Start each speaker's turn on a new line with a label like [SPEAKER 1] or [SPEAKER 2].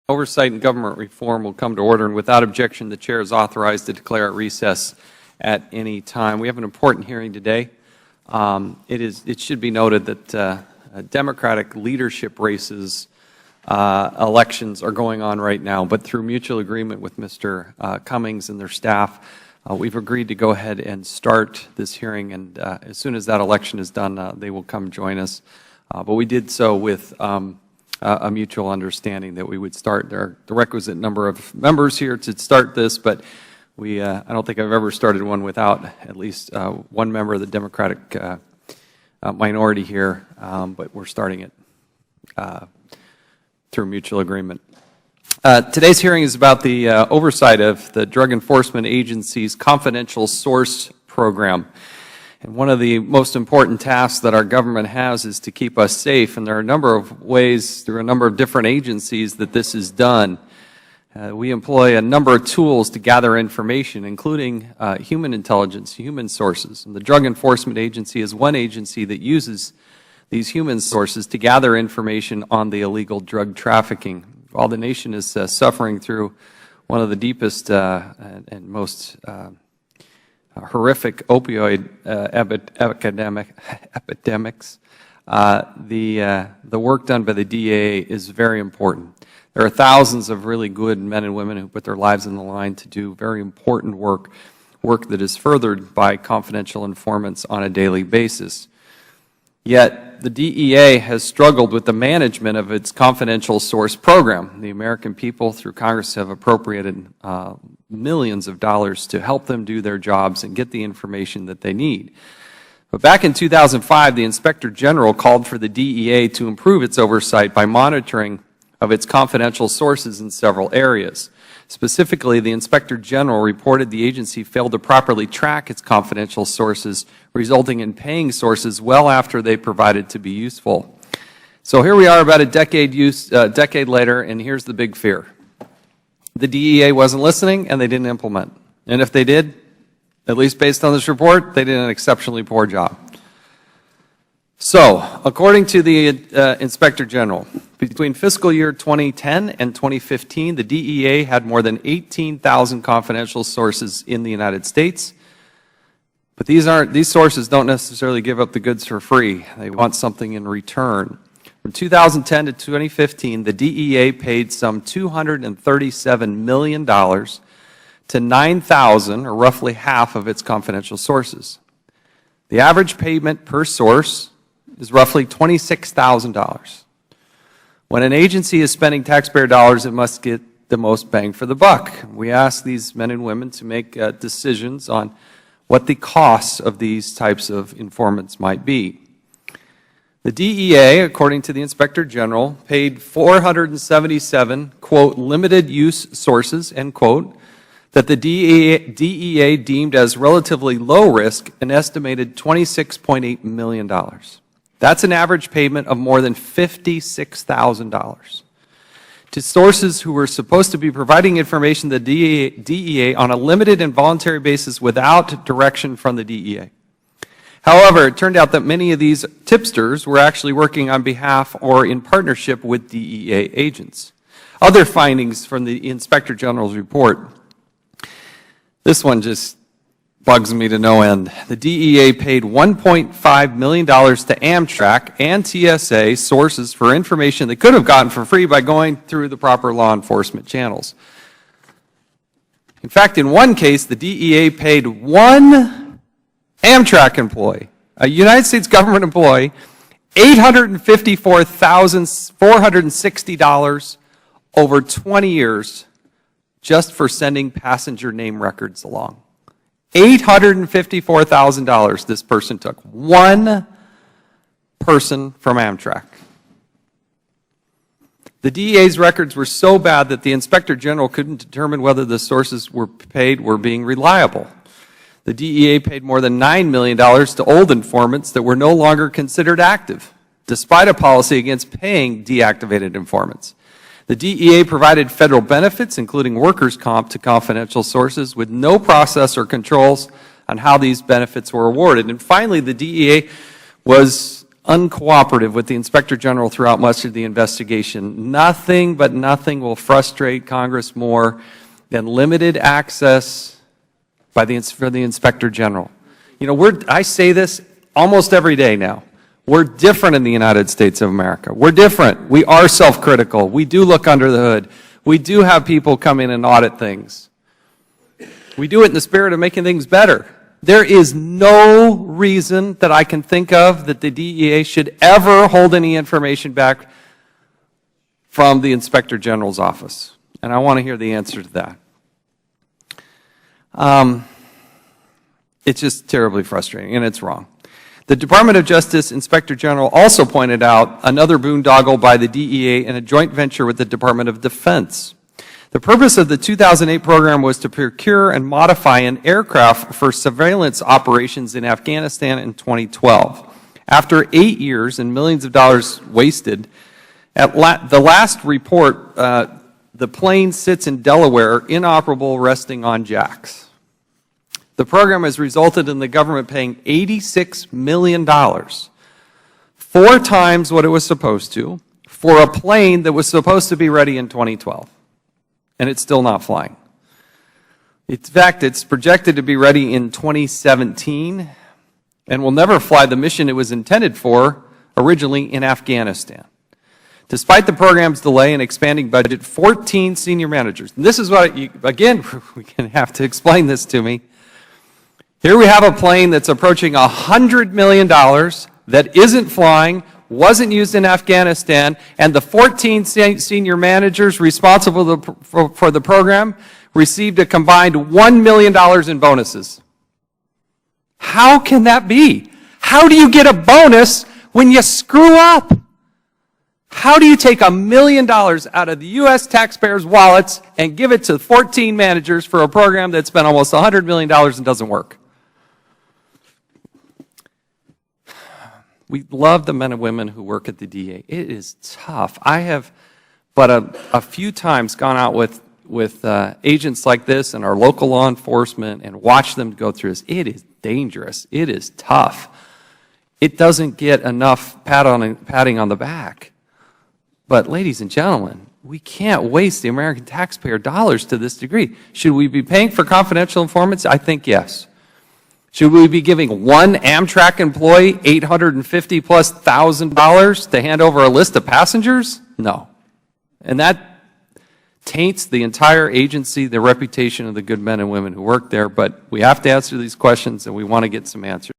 [SPEAKER 1] Oversight and Government Reform will come to order, and without objection, the Chair is authorized to declare at recess at any time. We have an important hearing today. It should be noted that Democratic leadership races, elections are going on right now, but through mutual agreement with Mr. Cummings and their staff, we've agreed to go ahead and start this hearing, and as soon as that election is done, they will come join us. But we did so with a mutual understanding that we would start. There are the requisite number of members here to start this, but I don't think I've ever started one without at least one member of the Democratic minority here, but we're starting it through mutual agreement. Today's hearing is about the oversight of the Drug Enforcement Agency's confidential source program. And one of the most important tasks that our government has is to keep us safe, and there are a number of ways through a number of different agencies that this is done. We employ a number of tools to gather information, including human intelligence, human sources. And the Drug Enforcement Agency is one agency that uses these human sources to gather information on the illegal drug trafficking. While the nation is suffering through one of the deepest and most horrific opioid epidemics, the work done by the DEA is very important. There are thousands of really good men and women who put their lives on the line to do very important work that is furthered by confidential informants on a daily basis. Yet the DEA has struggled with the management of its confidential source program. The American people, through Congress, have appropriated millions of dollars to help them do their jobs and get the information that they need. But back in 2005, the Inspector General called for the DEA to improve its oversight by monitoring of its confidential sources in several areas. Specifically, the Inspector General reported the agency failed to properly track its confidential sources, resulting in paying sources well after they provided to be useful. So here we are about a decade later, and here's the big fear. The DEA wasn't listening, and they didn't implement. And if they did, at least based on this report, they did an exceptionally poor job. So, according to the Inspector General, between fiscal year 2010 and 2015, the DEA had more than 18,000 confidential sources in the United States. But these sources don't necessarily give up the goods for free. They want something in return. From 2010 to 2015, the DEA paid some $237 million to 9,000, or roughly half of its confidential sources. The average payment per source is roughly $26,000. When an agency is spending taxpayer dollars, it must get the most bang for the buck. We ask these men and women to make decisions on what the costs of these types of informants might be. The DEA, according to the Inspector General, paid 477, quote, limited use sources, end quote, that the DEA deemed as relatively low risk, an estimated $26.8 million. That's an average payment of more than $56,000 to sources who were supposed to be providing information to the DEA on a limited and voluntary basis without direction from the DEA. However, it turned out that many of these tipsters were actually working on behalf or in partnership with DEA agents. Other findings from the Inspector General's report. This one just bugs me to no end. The DEA paid $1.5 million to Amtrak and TSA sources for information they could have gotten for free by going through the proper law enforcement channels. In fact, in one case, the DEA paid one Amtrak employee, a United States government employee, $854,460 over 20 years just for sending passenger name records along. $854,000 this person took. One person from Amtrak. The DEA's records were so bad that the Inspector General couldn't determine whether the sources were being reliable. The DEA paid more than $9 million to old informants that were no longer considered active, despite a policy against paying deactivated informants. The DEA provided federal benefits, including workers' comp, to confidential sources with no process or controls on how these benefits were awarded. And finally, the DEA was uncooperative with the Inspector General throughout much of the investigation. Nothing but nothing will frustrate Congress more than limited access for the Inspector General. You know, I say this almost every day now. We're different in the United States of America. We're different. We are self-critical. We do look under the hood. We do have people come in and audit things. We do it in the spirit of making things better. There is no reason that I can think of that the DEA should ever hold any information back from the Inspector General's office. And I want to hear the answer to that. It's just terribly frustrating, and it's wrong. The Department of Justice Inspector General also pointed out another boondoggle by the DEA in a joint venture with the Department of Defense. The purpose of the 2008 program was to procure and modify an aircraft for surveillance operations in Afghanistan in 2012. After 8 years and millions of dollars wasted, at the last report, the plane sits in Delaware, inoperable, resting on jacks. The program has resulted in the government paying $86 million, 4 times what it was supposed to, for a plane that was supposed to be ready in 2012. And it's still not flying. In fact, it's projected to be ready in 2017 and will never fly the mission it was intended for originally in Afghanistan. Despite the program's delay and expanding budget, 14 senior managers, and this is what, again, we're going to have to explain this to me. Here we have a plane that's approaching $100 million that isn't flying, wasn't used in Afghanistan, and the 14 senior managers responsible for the program received a combined $1 million in bonuses. How can that be? How do you get a bonus when you screw up? How do you take $1 million out of the U.S. taxpayers' wallets and give it to 14 managers for a program that spent almost $100 million and doesn't work? We love the men and women who work at the DEA. It is tough. I have but a few times gone out with agents like this and our local law enforcement and watched them go through this. It is dangerous. It is tough. It doesn't get enough patting on the back. But ladies and gentlemen, we can't waste the American taxpayer dollars to this degree. Should we be paying for confidential informants? I think yes. Should we be giving one Amtrak employee $850,000+ to hand over a list of passengers? No. And that taints the entire agency, the reputation of the good men and women who work there. But we have to answer these questions, and we want to get some answers.